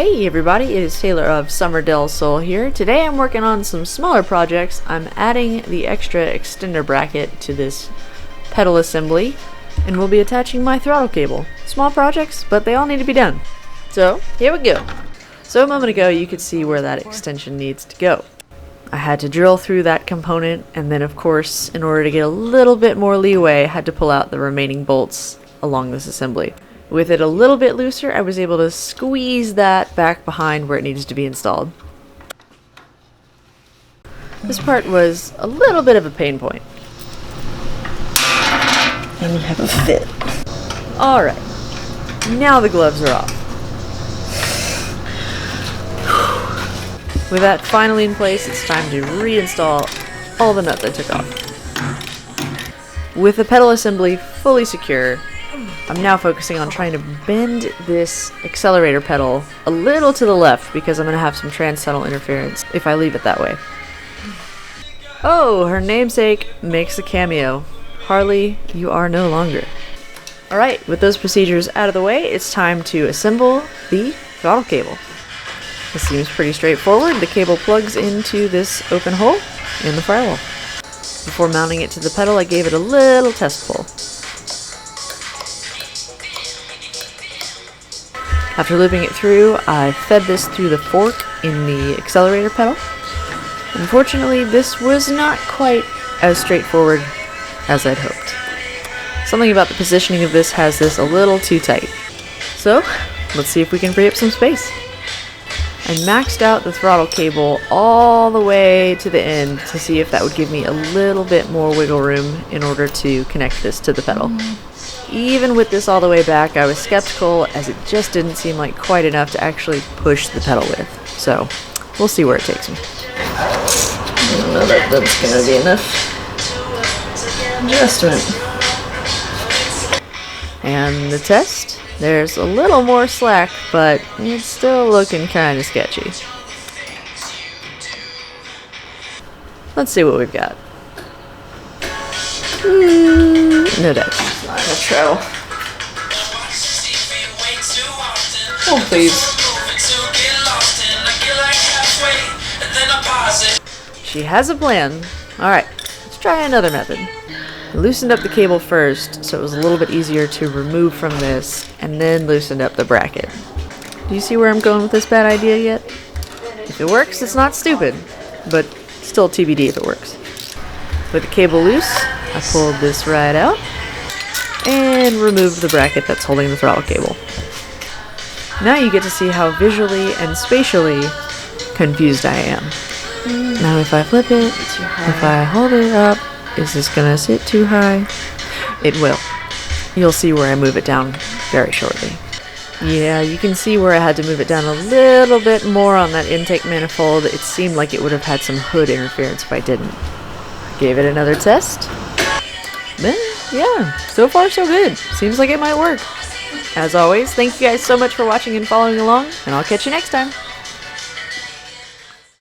Hey everybody, it is Taylor of Summer Del Sol here. Today I'm working on some smaller projects. I'm adding the extra extender bracket to this pedal assembly, and we'll be attaching my throttle cable. Small projects, but they all need to be done. So, here we go. So a moment ago you could see where that extension needs to go. I had to drill through that component, and then of course, in order to get a little bit more leeway, I had to pull out the remaining bolts along this assembly. With it a little bit looser, I was able to squeeze that back behind where it needs to be installed. This part was a little bit of a pain point. And you have a fit. Alright, now the gloves are off. With that finally in place, it's time to reinstall all the nuts I took off. With the pedal assembly fully secure, I'm now focusing on trying to bend this accelerator pedal a little to the left because I'm going to have some trans-tunnel interference if I leave it that way. Oh, her namesake makes a cameo. Harley, you are no longer. Alright, with those procedures out of the way, it's time to assemble the throttle cable. This seems pretty straightforward. The cable plugs into this open hole in the firewall. Before mounting it to the pedal, I gave it a little test pull. After looping it through, I fed this through the fork in the accelerator pedal. Unfortunately, this was not quite as straightforward as I'd hoped. Something about the positioning of this has this a little too tight. So, let's see if we can free up some space. I maxed out the throttle cable all the way to the end to see if that would give me a little bit more wiggle room in order to connect this to the pedal. Even with this all the way back, I was skeptical as it just didn't seem like quite enough to actually push the pedal with. So, we'll see where it takes me. I don't know that that's going to be enough adjustment. And the test? There's a little more slack, but it's still looking kind of sketchy. Let's see what we've got. No doubt. Not a trail. Oh, please. She has a plan. Alright, let's try another method. I loosened up the cable first, so it was a little bit easier to remove from this, and then loosened up the bracket. Do you see where I'm going with this bad idea yet? If it works, it's not stupid, but still TBD if it works. With the cable loose, I pulled this right out, and removed the bracket that's holding the throttle cable. Now you get to see how visually and spatially confused I am. Now if I flip it, if I hold it up, is this gonna sit too high? It will. You'll see where I move it down very shortly. Yeah, you can see where I had to move it down a little bit more on that intake manifold. It seemed like it would have had some hood interference if I didn't. Gave it another test. Then, yeah, so far so good. Seems like it might work. As always, thank you guys so much for watching and following along, and I'll catch you next time.